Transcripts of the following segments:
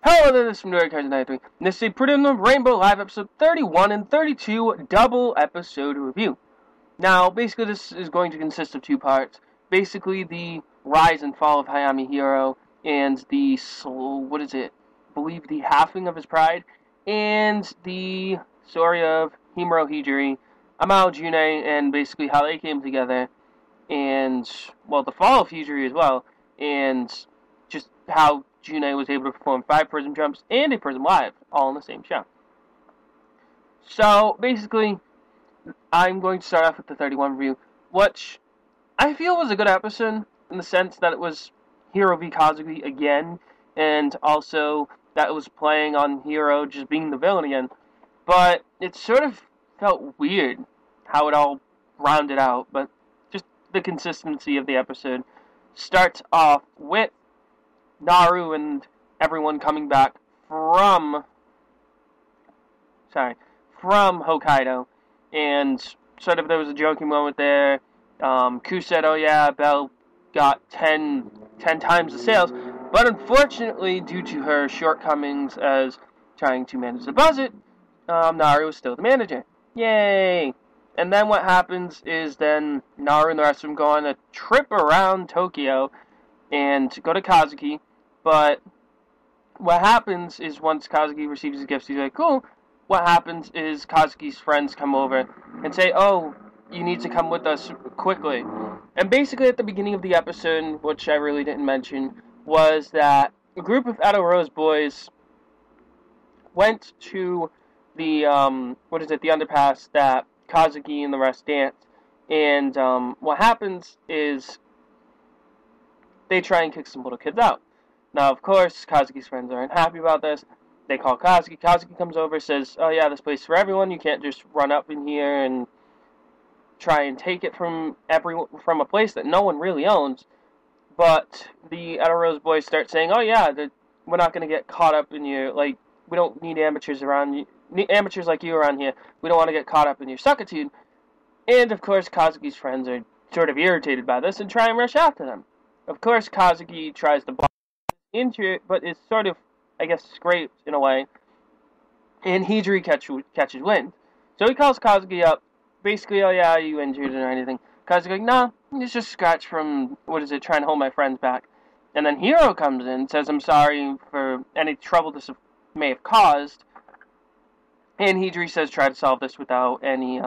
Hello there, this is from Nerd93, and this is a Prelim Rainbow Live episode 31 and 32 double episode review. Now, basically this is going to consist of two parts. Basically the rise and fall of Hayami Hiro, and the, I believe the halving of his pride, and the story of Himuro Hijiri, Amao June, and basically how they came together, and, well, the fall of Hijiri as well, and just how June was able to perform 5 prism jumps and a prism live, all in the same show. So, basically, I'm going to start off with the 31 review, which I feel was a good episode, in the sense that it was Hiro v Kazuki again, and also that it was playing on Hiro just being the villain again. But it sort of felt weird how it all rounded out, but just the consistency of the episode starts off with Naru and everyone coming back from Hokkaido, and sort of there was a joking moment there. Ku said, oh yeah, Belle got 10 times the sales, but unfortunately, due to her shortcomings as trying to manage the budget, Naru is still the manager. Yay! And then what happens is then Naru and the rest of them go on a trip around Tokyo and go to Kazuki, but what happens is once Kazuki receives his gifts, he's like, cool. What happens is Kazuki's friends come over and say, oh, you need to come with us quickly. And basically at the beginning of the episode, which I really didn't mention, was that a group of Edo Rose boys went to the, the underpass that Kazuki and the rest danced. And what happens is they try and kick some little kids out. Now, of course, Kazuki's friends aren't happy about this. They call Kazuki. Kazuki comes over, says, oh yeah, this place is for everyone. You can't just run up in here and try and take it from a place that no one really owns. But the Edo Rose boys start saying, oh yeah, we're not going to get caught up in your, we don't need amateurs like you around here. We don't want to get caught up in your suckitude. And, of course, Kazuki's friends are sort of irritated by this and try and rush after them. Of course, Kazuki tries to block into it, but is sort of, I guess, scraped in a way. And Hijiri catches wind. So he calls Kazuki up, basically, oh yeah, are you injured or anything? Kazuki's like, nah, it's just scratch from, trying to hold my friends back. And then Hiro comes in and says, I'm sorry for any trouble this may have caused. And Hijiri says, try to solve this without any,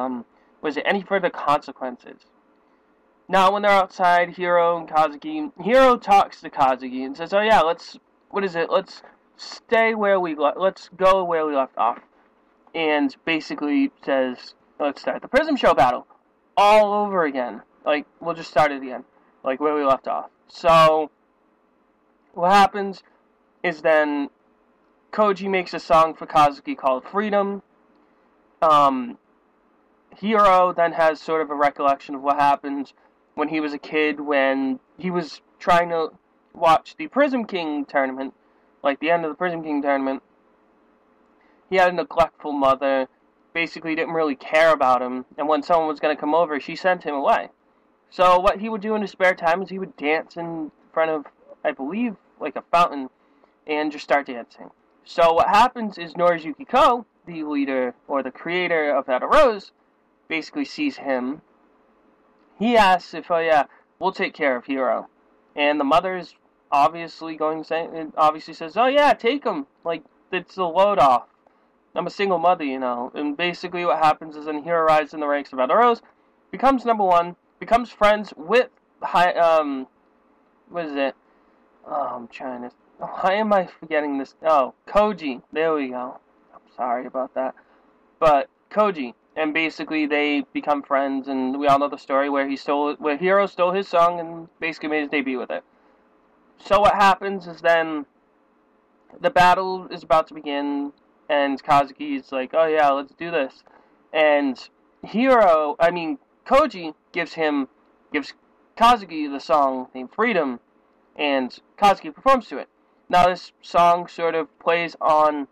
any further consequences. Now, when they're outside, Hiro and Kazuki, Hiro talks to Kazuki and says, oh yeah, let's go where we left off. And basically says, let's start the Prism Show battle all over again. We'll just start it again, where we left off. So, what happens is then Koji makes a song for Kazuki called Freedom. Hiro then has sort of a recollection of what happened when he was a kid, when he was trying to watch the Prism King tournament, the end of the Prism King tournament. He had a neglectful mother, basically didn't really care about him, and when someone was going to come over, she sent him away. So what he would do in his spare time is he would dance in front of, I believe, a fountain, and just start dancing. So what happens is Norizuki Ko, the leader, or the creator of Edo Rose, basically sees him. He asks if, oh yeah, we'll take care of Hiro. And the mother is obviously says, oh yeah, take him. It's the load off. I'm a single mother, And basically what happens is then Hiro rises in the ranks of Edo Rose, becomes number 1, becomes friends with, why am I forgetting this? Oh, Koji. There we go. I'm sorry about that. But Koji. And basically they become friends, and we all know the story where Hiro stole his song and basically made his debut with it. So what happens is then the battle is about to begin, and Kazuki's like, oh yeah, let's do this. And Koji gives Kazuki the song named Freedom, and Kazuki performs to it. Now this song sort of plays on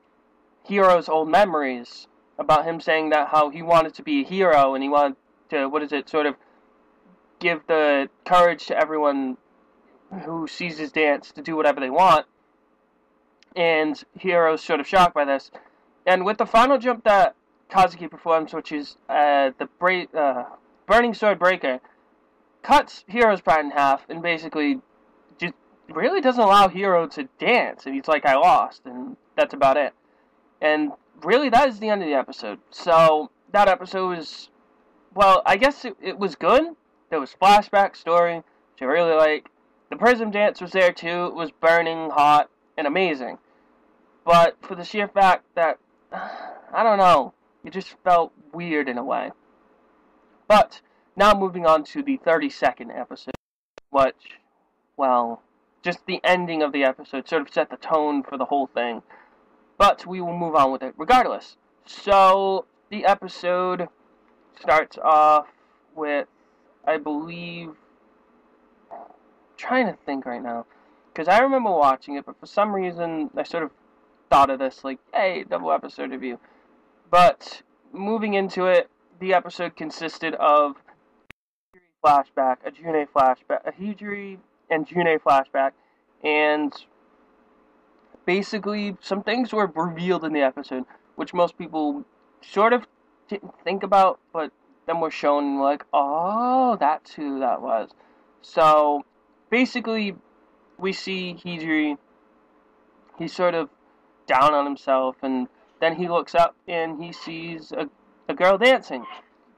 Hiro's old memories, about him saying that how he wanted to be a hero, and he wanted to, sort of give the courage to everyone who sees his dance to do whatever they want. and Hiro's sort of shocked by this. And with the final jump that Kazuki performs, which is the Burning Sword Breaker, cuts Hiro's pride in half and basically just really doesn't allow Hiro to dance. And he's like, I lost, and that's about it. And really, that is the end of the episode. So that episode was, well, I guess it was good. There was flashback story, which I really like. The Prism dance was there too. It was burning hot and amazing. But for the sheer fact that, I don't know, it just felt weird in a way. But now moving on to the 32nd episode, which, well, just the ending of the episode sort of set the tone for the whole thing. But we will move on with it regardless. So the episode starts off with, I believe, I'm trying to think right now, because I remember watching it, but for some reason I sort of thought of this, like, hey, double episode review. But moving into it, the episode consisted of a flashback, a June flashback, a Hijiri and June flashback, and basically some things were revealed in the episode, which most people sort of didn't think about, but then were shown like, oh, that's who that was. So basically, we see Hijiri, he's sort of down on himself, and then he looks up and he sees a girl dancing.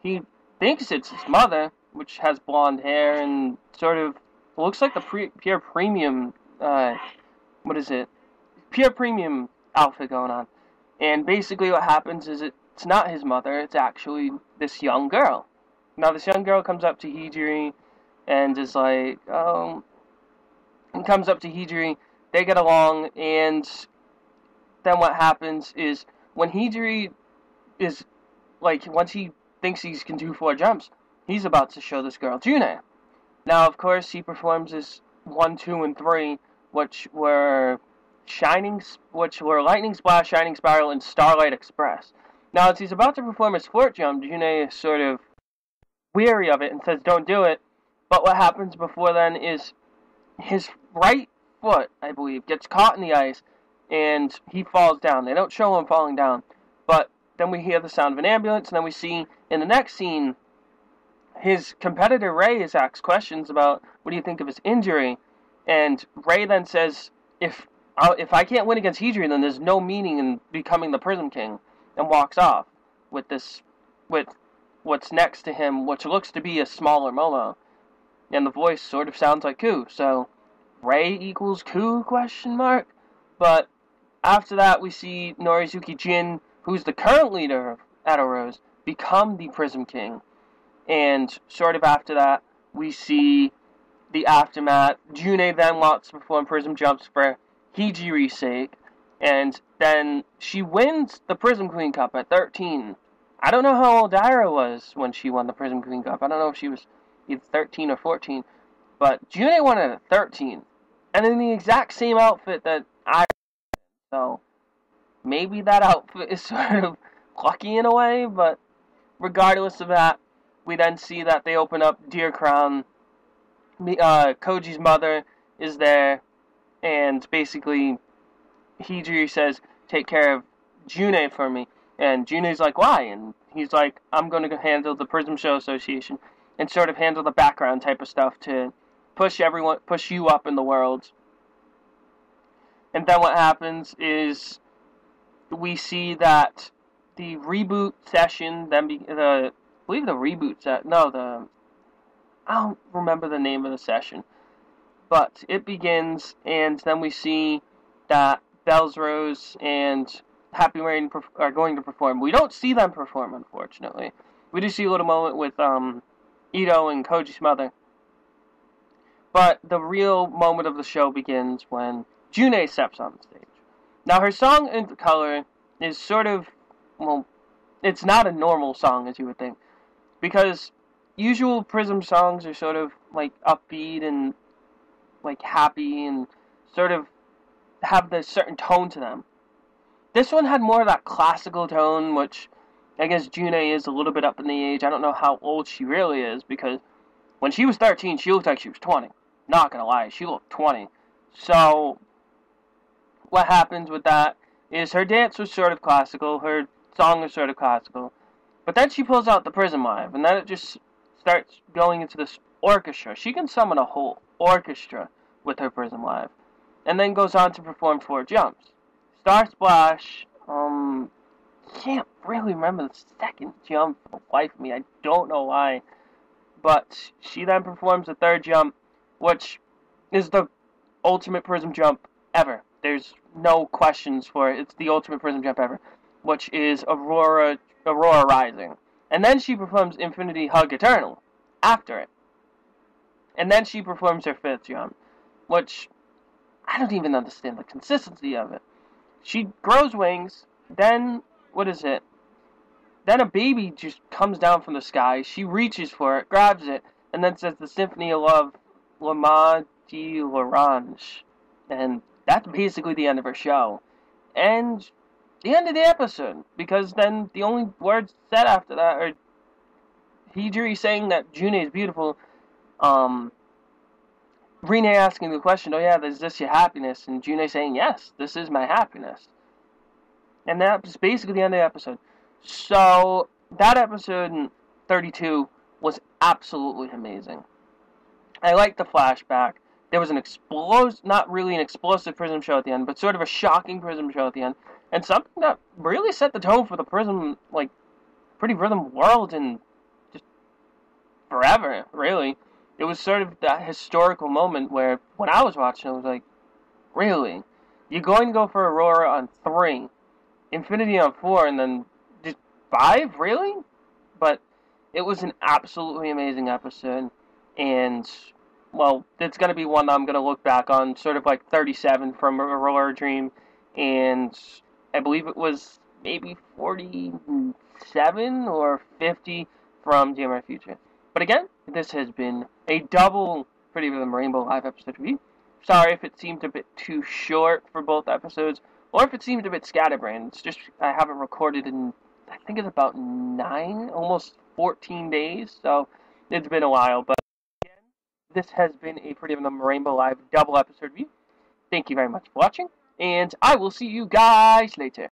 He thinks it's his mother, which has blonde hair and sort of looks like the pure premium, pure premium outfit going on. And basically what happens is it's not his mother, it's actually this young girl. Now this young girl comes up to Hijiri and is like, they get along, and then what happens is when Hijiri is, like, once he thinks he can do 4 jumps, he's about to show this girl June. Now, of course, he performs his 1, 2, and 3, which were Lightning Splash, Shining Spiral, and Starlight Express. Now, as he's about to perform his 4th jump, June is sort of weary of it and says, don't do it. But what happens before then is his right foot, I believe, gets caught in the ice, and he falls down. They don't show him falling down, but then we hear the sound of an ambulance, and then we see in the next scene, his competitor Ray is asked questions about, what do you think of his injury? And Ray then says, if I can't win against Hijiri, then there's no meaning in becoming the Prism King, and walks off with what's next to him, which looks to be a smaller Momo. And the voice sort of sounds like Ku, so Ray equals Ku, question mark? But after that, we see Norizuki Jin, who's the current leader of Edo Rose, become the Prism King. And sort of after that, we see the aftermath. June then wants to perform Prism jumps for Hijiri's sake, and then she wins the Prism Queen Cup at 13. I don't know how old Hiro was when she won the Prism Queen Cup. I don't know if she was either 13 or 14, but June won it at 13, and in the exact same outfit that I did. So maybe that outfit is sort of lucky in a way, but regardless of that, we then see that they open up Deer Crown. Koji's mother is there, and basically Hijiri says, take care of June for me. And June's like, why? And he's like, I'm going to handle the Prism Show Association and sort of handle the background type of stuff to push you up in the world. And then what happens is we see that the reboot session, I don't remember the name of the session, but it begins, and then we see that Bells Rose and Happy Rain are going to perform. We don't see them perform, unfortunately. We do see a little moment with Ito and Koji's mother. But the real moment of the show begins when June steps on the stage. Now, her song in color is sort of, well, it's not a normal song, as you would think, because usual Prism songs are sort of like upbeat and like happy and sort of have this certain tone to them. This one had more of that classical tone, which I guess June is a little bit up in the age. I don't know how old she really is, because when she was 13, she looked like she was 20. Not gonna lie, she looked 20. So what happens with that is her dance was sort of classical, her song was sort of classical, but then she pulls out the Prism Live, and then it just starts going into this orchestra. She can summon a whole orchestra with her Prism Live, and then goes on to perform 4 jumps. Star Splash, can't really remember the second jump for the life of me. I don't know why. But she then performs the 3rd jump, which is the ultimate Prism jump ever. There's no questions for it. It's the ultimate Prism jump ever, which is Aurora Rising. And then she performs Infinity Hug Eternal after it. And then she performs her 5th jump, which I don't even understand the consistency of it. She grows wings, then, what is it? Then a baby just comes down from the sky. She reaches for it, grabs it, and then says the Symphony of Love, La de l'Orange. And that's basically the end of her show. And the end of the episode, because then the only words said after that are Hijiri saying that June is beautiful, Rine asking the question, oh yeah, is this your happiness? And June saying, yes, this is my happiness. And that was basically the end of the episode. So, that episode 32 was absolutely amazing. I liked the flashback. There was not really an explosive Prism show at the end, but sort of a shocking Prism show at the end. And something that really set the tone for the Prism, Pretty Rhythm world and just forever, really. It was sort of that historical moment where, when I was watching, I was like, really? You're going to go for Aurora on 3, Infinity on 4, and then just 5? Really? But it was an absolutely amazing episode, and, well, it's going to be one that I'm going to look back on, sort of like 37 from Aurora Dream, and I believe it was maybe 47 or 50 from DMR Future. But again, this has been a double Pretty Rhythm Rainbow live episode review. Sorry if it seemed a bit too short for both episodes, or if it seemed a bit scatterbrained. It's just I haven't recorded in, I think it's about 9, almost 14 days, so it's been a while. But again, this has been a Pretty Rhythm Rainbow live double episode review. Thank you very much for watching, and I will see you guys later.